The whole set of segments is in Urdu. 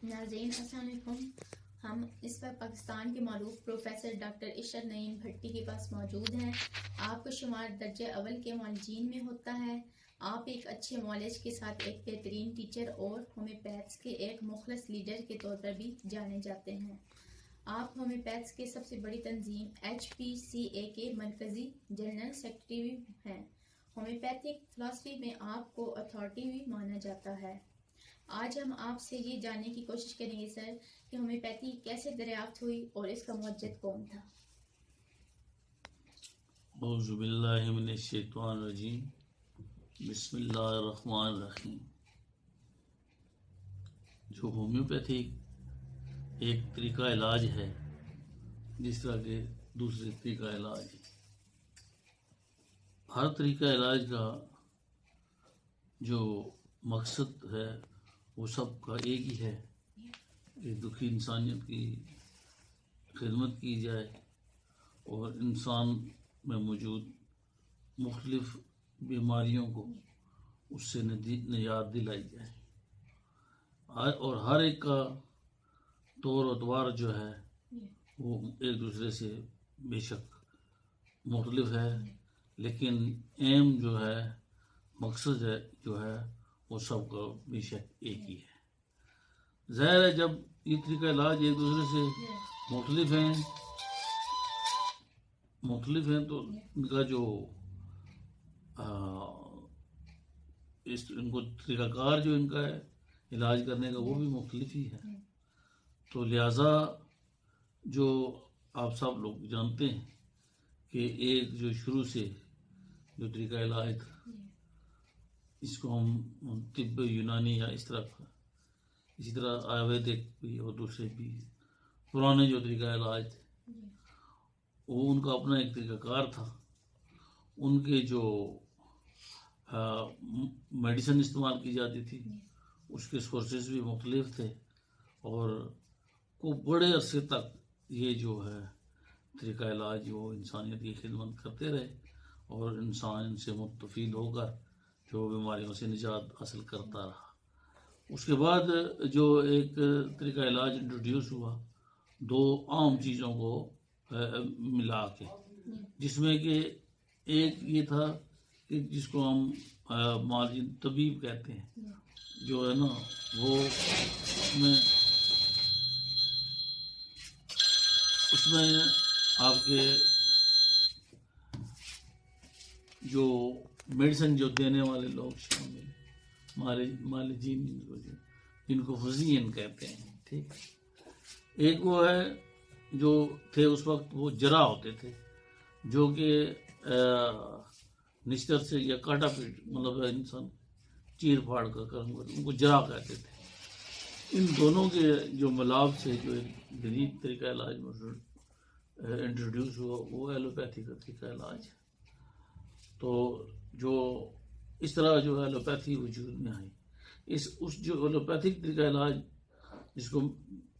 ناظرین السلام علیکم. ہم اس وقت پاکستان کے معروف پروفیسر ڈاکٹر عشرت نعیم بھٹی کے پاس موجود ہیں. آپ کو شمار درجہ اول کے معالجین میں ہوتا ہے. آپ ایک اچھے معالج کے ساتھ ایک بہترین ٹیچر اور ہومیوپیتھس کے ایک مخلص لیڈر کے طور پر بھی جانے جاتے ہیں. آپ ہومیوپیتھس کے سب سے بڑی تنظیم HPCA کے مرکزی جنرل سیکرٹری بھی ہیں. ہومیوپیتھک فلاسفی میں آپ کو اتھارٹی بھی مانا جاتا ہے. آج ہم آپ سے یہ جاننے کی کوشش کریں گے سر کہ ہومیوپیتھی کیسے دریافت ہوئی اور اس کا موجد کون تھا. اعوذ باللہ من الشیطان الرجیم. بسم اللہ الرحمن الرحیم. جو ہومیوپیتھی ایک طریقہ علاج ہے جس طرح کے دوسرے طریقہ علاج ہے. ہر طریقہ علاج کا جو مقصد ہے وہ سب کا ایک ہی ہے کہ دکھی انسانیت کی خدمت کی جائے اور انسان میں موجود مختلف بیماریوں کو اس سے نجات دلائی جائے. اور ہر ایک کا طور و ادوار جو ہے وہ ایک دوسرے سے بے شک مختلف ہے، لیکن ایم جو ہے مقصد ہے جو ہے وہ سب کا بے شک ایک ہی ہے. ظاہر ہے جب یہ طریقہ علاج ایک دوسرے سے مختلف ہیں تو ان کا جو ان کو طریقہ کار جو ان کا ہے علاج کرنے کا وہ بھی مختلف ہی ہے. تو لہٰذا جو آپ سب لوگ جانتے ہیں کہ ایک جو شروع سے جو طریقہ علاج تھا اس کو ہم طب یونانی یا اسی طرح آیویدک بھی اور دوسرے بھی پرانے جو طریقہ علاج تھے وہ ان کا اپنا ایک طریقہ کار تھا. ان کے جو میڈیسن استعمال کی جاتی تھی اس کے سورسز بھی مختلف تھے اور کو بڑے عرصے تک یہ جو ہے طریقہ علاج وہ انسانیت کی خدمت کرتے رہے اور انسان ان سے مستفید ہو کر جو بیماریوں سے نجات حاصل کرتا رہا. اس کے بعد جو ایک طریقہ علاج انٹروڈیوس ہوا دو عام چیزوں کو ملا کے، جس میں کہ ایک یہ تھا کہ جس کو ہم معالج طبیب کہتے ہیں جو ہے نا وہ اس میں آپ کے جو میڈیسن جو دینے والے لوگ شامل معالجین جن کو فزین کہتے ہیں. ٹھیک، ایک وہ ہے جو تھے اس وقت وہ جراح ہوتے تھے جو کہ نشتر سے یا کاٹا پیٹ مطلب انسان چیر پھاڑ کا کام کرتے ان کو جراح کہتے تھے. ان دونوں کے جو ملاپ سے جو ایک جدید طریقہ علاج انٹروڈیوس ہوا وہ ایلوپیتھی کا طریقہ علاج ہے. تو جو اس طرح جو ایلوپیتھی وجود میں آئی اس جو ایلوپیتھک طریقہ علاج جس کو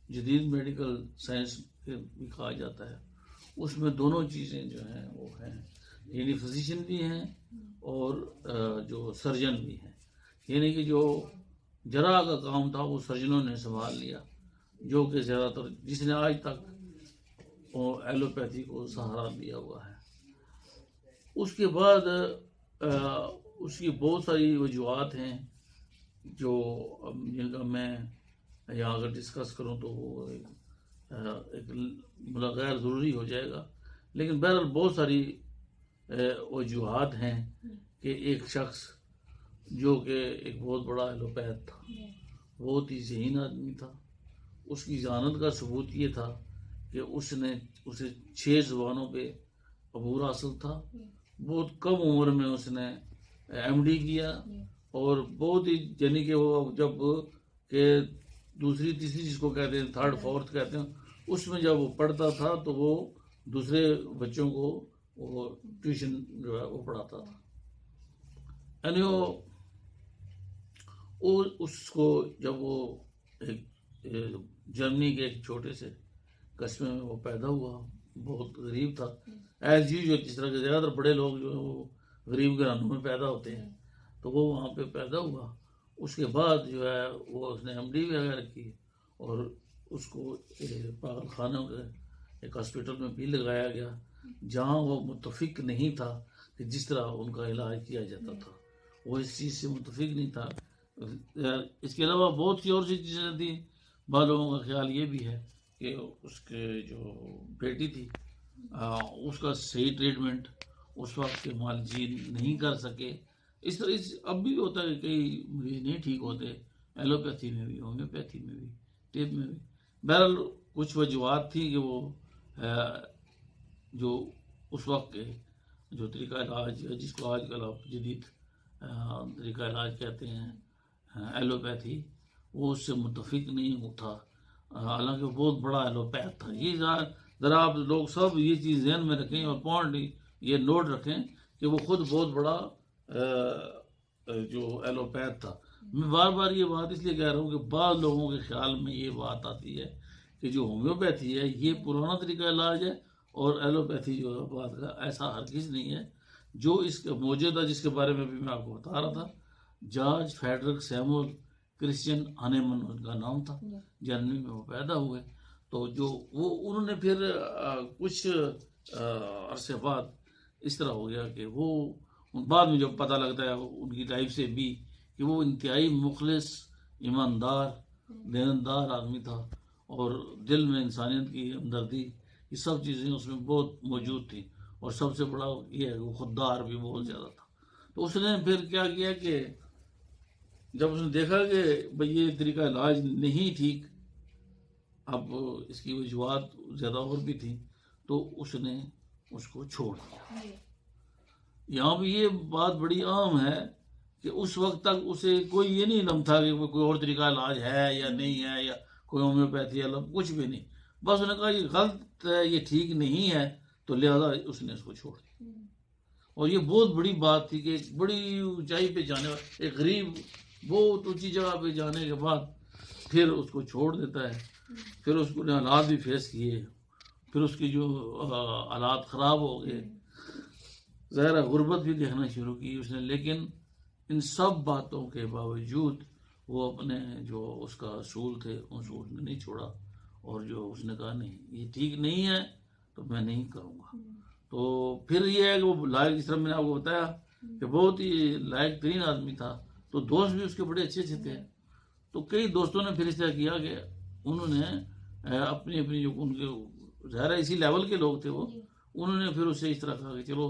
جدید میڈیکل سائنس بھی کہا جاتا ہے اس میں دونوں چیزیں جو ہیں وہ ہیں، یعنی فزیشین بھی ہیں اور جو سرجن بھی ہیں. یعنی کہ جو جراح کا کام تھا وہ سرجنوں نے سنبھال لیا جو کہ زیادہ تر جس نے آج تک وہ ایلوپیتھی کو سہارا دیا ہوا ہے. اس کے بعد اس کی بہت ساری وجوہات ہیں جو جن کا میں یہاں اگر ڈسکس کروں تو وہ ایک غیر ضروری ہو جائے گا، لیکن بہرحال بہت ساری وجوہات ہیں کہ ایک شخص جو کہ ایک بہت بڑا ایلوپیتھ تھا، بہت ہی ذہین آدمی تھا، اس کی ذہانت کا ثبوت یہ تھا کہ اسے 6 زبانوں پہ عبور حاصل تھا. بہت کم عمر میں اس نے MD کیا اور بہت ہی یعنی کہ وہ جب کہ دوسری تیسری جس کو کہتے ہیں تھرڈ فورتھ کہتے ہیں اس میں جب وہ پڑھتا تھا تو وہ دوسرے بچوں کو وہ ٹیوشن جو ہے وہ پڑھاتا تھا. یعنی وہ اس کو جب وہ ایک جرمنی کے ایک چھوٹے سے قصبے میں وہ پیدا ہوا، بہت غریب تھا ایز یوزول، جس طرح کے زیادہ تر بڑے لوگ جو ہیں وہ غریب گھرانوں میں پیدا ہوتے ہیں تو وہ وہاں پہ پیدا ہوا. اس کے بعد جو ہے وہ اس نے MD وغیرہ کی اور اس کو پاگل خانوں کے ایک ہاسپٹل میں بھی لگایا گیا جہاں وہ متفق نہیں تھا کہ جس طرح ان کا علاج کیا جاتا تھا، وہ اس چیز سے متفق نہیں تھا۔ اس کے علاوہ بہت سی اور سی چیزیں تھیں۔ بعض لوگوں کا خیال یہ بھی ہے کہ اس کے جو بیٹی تھی اس کا صحیح ٹریٹمنٹ اس وقت کے معالجین نہیں کر سکے۔ اس طرح اب بھی ہوتا ہے کہ کئی مریض نہیں ٹھیک ہوتے، ایلوپیتھی میں بھی، ہومیوپیتھی میں بھی، ٹیپ میں بھی۔ بہرحال کچھ وجوہات تھی کہ وہ جو اس وقت کے جو طریقہ علاج جس کو آج کل آپ جدید طریقہ علاج کہتے ہیں ایلوپیتھی، وہ اس سے متفق نہیں تھا، حالانکہ وہ بہت بڑا ایلوپیتھ تھا۔ یہ ذرا آپ لوگ سب یہ چیز ذہن میں رکھیں اور پوائنٹ یہ نوٹ رکھیں کہ وہ خود بہت بڑا جو ایلوپیتھ تھا۔ میں بار بار یہ بات اس لیے کہہ رہا ہوں کہ بعض لوگوں کے خیال میں یہ بات آتی ہے کہ جو ہومیوپیتھی ہے یہ پرانا طریقہ علاج ہے اور ایلوپیتھی جو ہے بات کا ایسا ہرگز نہیں ہے۔ جو اس کا موجودہ جس کے بارے میں بھی میں آپ کو بتا رہا تھا، جارج فریڈرک سیموئل کرسچین ہانیمن ان کا نام تھا، جرمنی میں وہ پیدا ہوئے۔ تو جو وہ انہوں نے پھر کچھ عرصے بعد اس طرح ہو گیا کہ وہ بعد میں جب پتہ لگتا ہے ان کی لائف سے بھی کہ وہ انتہائی مخلص، ایماندار، دیندار آدمی تھا اور دل میں انسانیت کی ہمدردی، یہ سب چیزیں اس میں بہت موجود تھیں، اور سب سے بڑا یہ ہے کہ وہ خوددار بھی بہت زیادہ تھا۔ تو اس نے پھر کیا کیا کہ جب اس نے دیکھا کہ بھئی یہ طریقہ علاج نہیں ٹھیک، اب اس کی وجوہات زیادہ اور بھی تھیں، تو اس نے اس کو چھوڑ دیا۔ یہاں بھی یہ بات بڑی عام ہے کہ اس وقت تک اسے کوئی یہ نہیں علم تھا کہ کوئی اور طریقہ علاج ہے یا نہیں ہے، یا کوئی ہومیوپیتھی علم، کچھ بھی نہیں۔ بس انہوں نے کہا یہ غلط ہے، یہ ٹھیک نہیں ہے، تو لہذا اس نے اس کو چھوڑ دیا۔ اور یہ بہت بڑی بات تھی کہ ایک بڑی اونچائی پہ جانے والا ایک غریب بہت اونچی جگہ پہ جانے کے بعد پھر اس کو چھوڑ دیتا ہے۔ پھر اس کو حالات بھی فیس کیے، پھر اس کی جو حالات خراب ہو گئے، ظاہر غربت بھی دیکھنا شروع کی اس نے، لیکن ان سب باتوں کے باوجود وہ اپنے جو اس کا اصول تھے ان اصول نے نہیں چھوڑا، اور جو اس نے کہا نہیں یہ ٹھیک نہیں ہے تو میں نہیں کروں گا۔ تو پھر یہ ہے کہ وہ لائق، جس طرح میں نے آپ کو بتایا کہ بہت ہی لائق ترین آدمی تھا، تو دوست بھی اس کے بڑے اچھے تھے۔ تو کئی دوستوں نے پھر اس طرح کیا کہ انہوں نے اپنی اپنی جو ان کے ظاہر اسی لیول کے لوگ تھے وہ، انہوں نے پھر اسے اس طرح کہا کہ چلو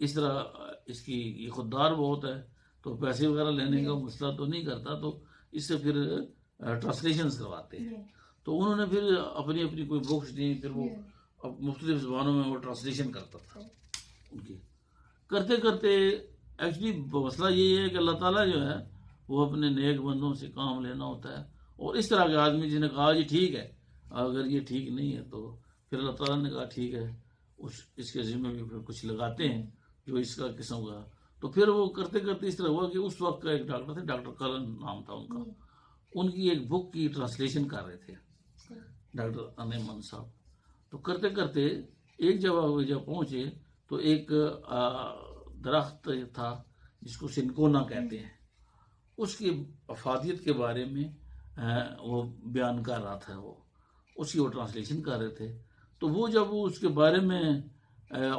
اس طرح اس کی یہ خوددار بہت ہے تو پیسے وغیرہ لینے کا مسئلہ تو نہیں کرتا، تو اس سے پھر ٹرانسلیشنز کرواتے ہیں۔ تو انہوں نے پھر اپنی اپنی کوئی بکس دی، پھر وہ اب مختلف زبانوں میں وہ ٹرانسلیشن کرتا تھا ان کی۔ کرتے کرتے ایکچولی مسئلہ یہی ہے کہ اللہ تعالیٰ جو ہے وہ اپنے نیک بندوں سے کام لینا ہوتا ہے، اور اس طرح کے آدمی جس نے کہا جی ٹھیک ہے، اگر یہ ٹھیک نہیں ہے تو پھر اللہ تعالیٰ نے کہا ٹھیک ہے، اس کے ذمہ بھی پھر کچھ لگاتے ہیں جو اس کا قسم کا۔ تو پھر وہ کرتے کرتے اس طرح ہوا کہ اس وقت کا ایک ڈاکٹر تھے، ڈاکٹر کلن نام تھا ان کا، ان کی ایک بک کی ٹرانسلیشن کر رہے تھے ڈاکٹر ہانیمن صاحب۔ تو کرتے کرتے ایک جگہ جب پہنچے تو ایک درخت تھا جس کو سنکونا کہتے ہیں، اس کی افادیت کے بارے میں وہ بیان کر رہا تھا، وہ اس کی وہ ٹرانسلیشن کر رہے تھے۔ تو وہ جب وہ اس کے بارے میں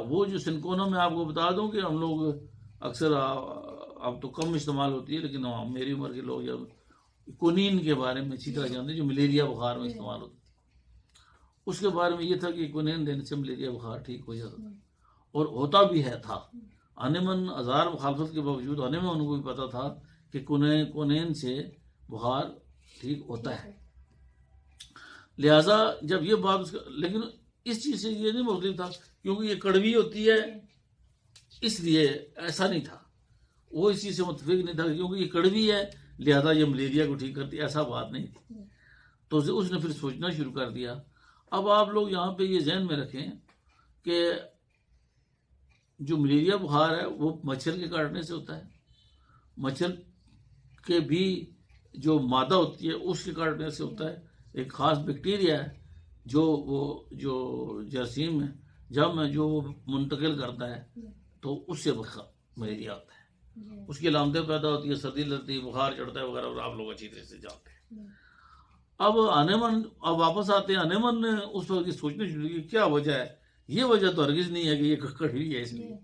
وہ جو سنکونا میں آپ کو بتا دوں کہ ہم لوگ اکثر اب تو کم استعمال ہوتی ہے، لیکن میری عمر کے لوگ جب کونین کے بارے میں اچھی طرح جانتے ہیں جو ملیریا بخار میں استعمال ہوتی ہے، اس کے بارے میں یہ تھا کہ کونین دینے سے ملیریا بخار ٹھیک ہو جاتا تھا، اور ہوتا بھی ہے تھا۔ ہانیمن ہزار مخالفت کے باوجود ہانیمن کو بھی پتا تھا کہ کونین سے بخار ٹھیک ہوتا ہے۔ لہٰذا جب یہ بات لیکن اس چیز سے یہ نہیں مختلف تھا کیونکہ یہ کڑوی ہوتی ہے اس لیے ایسا نہیں تھا، وہ اس چیز سے متفق نہیں تھا کیونکہ یہ کڑوی ہے لہذا یہ ملیریا کو ٹھیک کرتی، ایسا بات نہیں تھی۔ تو اس نے پھر سوچنا شروع کر دیا۔ اب آپ لوگ یہاں پہ یہ ذہن میں رکھیں کہ جو ملیریا بخار ہے وہ مچھر کے کاٹنے سے ہوتا ہے، مچھر کے بھی جو مادہ ہوتی ہے اس کے کاٹنے سے ہوتا ہے، ایک خاص بیکٹیریا ہے جو جراثیم ہے جب میں جو منتقل کرتا ہے تو اس سے ملیریا ہوتا ہے، اس کی علامتیں پیدا ہوتی ہے، سردی لگتی ہے، بخار چڑھتا ہے وغیرہ، اور آپ لوگ اچھی طرح سے جانتے ہیں۔ اب انیمن اب واپس آتے ہیں، انیمن نے اس وقت یہ سوچنے شروع کی کیا وجہ ہے، یہ وجہ تو ہرگز نہیں ہے کہ یہ کڑی ہے اس لیے،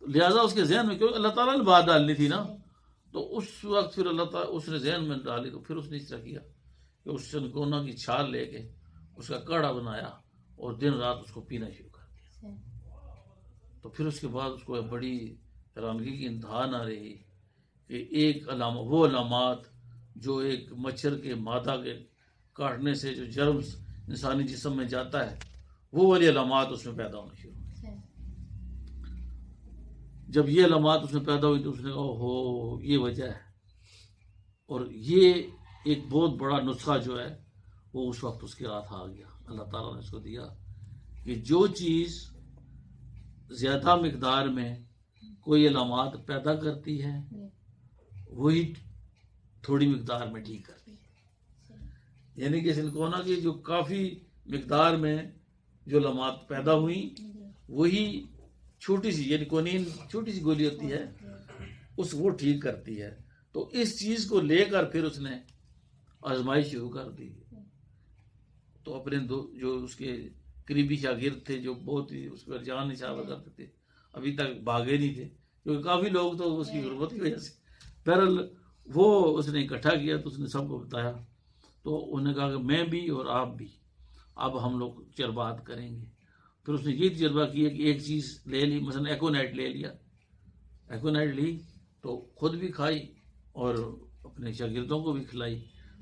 لہٰذا اس کے ذہن میں کیوں اللہ تعالیٰ نے بات ڈالنی تھی نا، تو اس وقت پھر اللہ تعالیٰ اس نے ذہن میں ڈالی، تو پھر اس نے اس طرح کیا کہ اس چنکونا کی چھال لے کے اس کا کاڑھا بنایا اور دن رات اس کو پینا شروع کر دیا۔ تو پھر اس کے بعد اس کو بڑی حیرانگی کی انتہا نہ رہی کہ ایک علامہ، وہ علامات جو ایک مچھر کے مادہ کے کاٹنے سے جو جرمز انسانی جسم میں جاتا ہے، وہ والی علامات اس میں پیدا ہونا شروع ہوئی۔ جب یہ علامات اس میں پیدا ہوئی تو اس نے کہا ہو یہ وجہ ہے، اور یہ ایک بہت بڑا نسخہ جو ہے وہ اس وقت اس کے ہاتھ آ گیا، اللہ تعالیٰ نے اس کو دیا کہ جو چیز زیادہ مقدار میں کوئی علامات پیدا کرتی ہے وہی تھوڑی مقدار میں ٹھیک کرتی ہے، یعنی کہ سنکونا کی جو کافی مقدار میں جو علامات پیدا ہوئی وہی چھوٹی سی، یعنی کونین چھوٹی سی گولی ہوتی ہے اس وہ ٹھیک کرتی ہے۔ تو اس چیز کو لے کر پھر اس نے آزمائش شروع کر دی، تو اپنے جو اس کے قریبی شاگرد تھے جو بہت ہی اس پر جان نثار کرتے تھے، ابھی تک بھاگے نہیں تھے کیونکہ کافی لوگ تو اس کی غربت کی وجہ سے، بہرحال وہ اس نے اکٹھا کیا تو اس نے سب کو بتایا، تو انہوں نے کہا کہ میں بھی اور آپ بھی اب ہم لوگ تجربات کریں گے۔ پھر اس نے یہ تجربہ کیا کہ ایک چیز لے لی، مثلا ایکونائٹ لے لیا، ایکونائٹ لی تو خود بھی کھائی اور اپنے شاگردوں کو بھی کھلائی،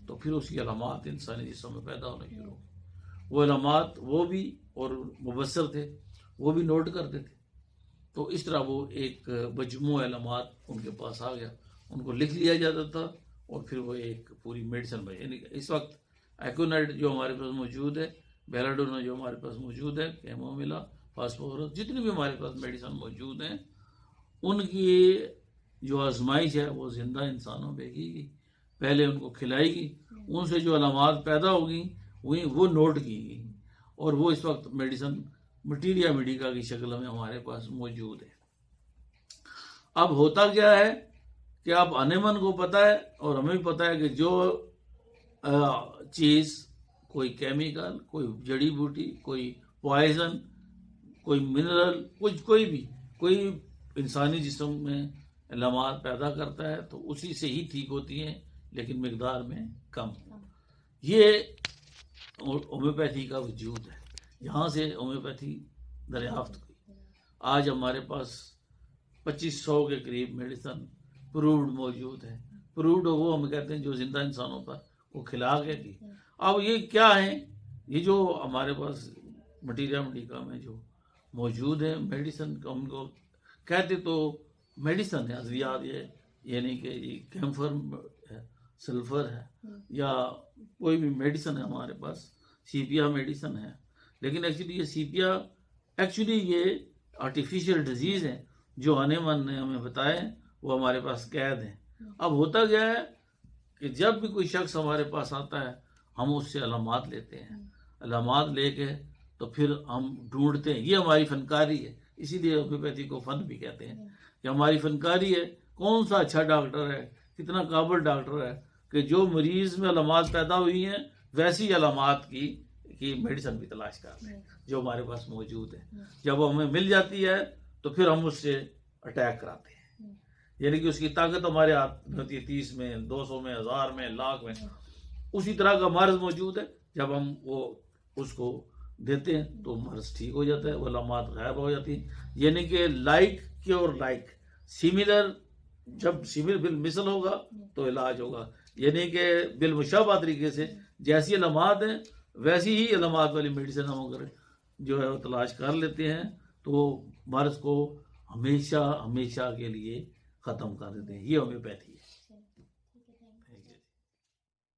تو پھر اس کی علامات انسانی جسم میں پیدا ہونے شروع ہو۔ وہ علامات وہ بھی اور مبصر تھے وہ بھی نوٹ کرتے تھے، تو اس طرح وہ ایک مجموعہ علامات ان کے پاس آ گیا، ان کو لکھ لیا جاتا تھا اور پھر وہ ایک پوری میڈیسن بنی۔ یعنی اس وقت ایکونائٹ جو ہمارے پاس موجود ہے، بیلاڈونا جو ہمارے پاس موجود ہے، کیموملا، فاسفورس، جتنی بھی ہمارے پاس میڈیسن موجود ہیں، ان کی جو آزمائش ہے وہ زندہ انسانوں پہ کی گئی، پہلے ان کو کھلائی گئی، ان سے جو علامات پیدا ہوگی وہ نوٹ کی گئی، اور وہ اس وقت میڈیسن مٹیریا میڈیکا کی شکل میں ہمارے پاس موجود ہے۔ اب ہوتا کیا ہے کہ اب انیمن کو پتہ ہے اور ہمیں بھی پتہ ہے کہ جو چیز، کوئی کیمیکل، کوئی جڑی بوٹی، کوئی پوائزن، کوئی منرل، کوئی انسانی جسم میں علامات پیدا کرتا ہے تو اسی سے ہی ٹھیک ہوتی ہیں، لیکن مقدار میں کم۔ یہ ہومیوپیتھی کا وجود ہے، یہاں سے ہومیوپیتھی دریافت ہوئی۔ آج ہمارے پاس 2500 کے قریب میڈیسن پرووڈ موجود ہے، پرووڈ وہ ہم کہتے ہیں جو زندہ انسانوں پر وہ کھلا کے دی۔ اب یہ کیا ہے، یہ جو ہمارے پاس مٹیریا میڈیکا میں جو موجود ہے میڈیسن، ہم کو کہتے تو میڈیسن ہے، ادویات، یعنی کہ یہ کیمفر ہے، سلفر ہے، یا کوئی بھی میڈیسن ہے ہمارے پاس، سیپیا میڈیسن ہے، لیکن ایکچولی یہ سیپیا یہ آرٹیفیشل ڈیزیز ہے جو انیمن نے ہمیں بتایا ہے، وہ ہمارے قید ہیں۔ اب ہوتا کیا ہے کہ جب بھی کوئی شخص ہمارے پاس آتا ہے ہم اس سے علامات لیتے ہیں، علامات لے کے تو پھر ہم ڈھونڈتے ہیں، یہ ہماری فنکاری ہے، اسی لیے ہومیوپیتھی کو فن بھی کہتے ہیں کہ ہماری فنکاری ہے، کون سا اچھا ڈاکٹر ہے، کتنا قابل ڈاکٹر ہے کہ جو مریض میں علامات پیدا ہوئی ہیں ویسی علامات کی میڈیسن بھی تلاش کر رہے ہیں جو ہمارے پاس موجود ہے۔ جب وہ ہمیں مل جاتی ہے تو پھر ہم اس سے اٹیک کراتے ہیں، یعنی کہ اس کی طاقت ہمارے ہاتھ میں ہوتی ہے، 30 میں، 200 میں، 1000 میں، لاکھ میں، اسی طرح کا مرض موجود ہے۔ جب ہم وہ اس کو دیتے ہیں تو مرض ٹھیک ہو جاتا ہے، وہ علامات غائب ہو جاتی ہیں، یعنی کہ لائک کیور لائک، سیملر، جب سیملر بالمثل ہوگا تو علاج ہوگا، یعنی کہ بالمشابہ طریقے سے جیسی علامات ہیں ویسی ہی علامات والی میڈیسن ہم اگر جو ہے وہ تلاش کر لیتے ہیں تو مرض کو ہمیشہ کے لیے ختم کر دیتے ہیں۔ یہ ہومیوپیتھی ہے۔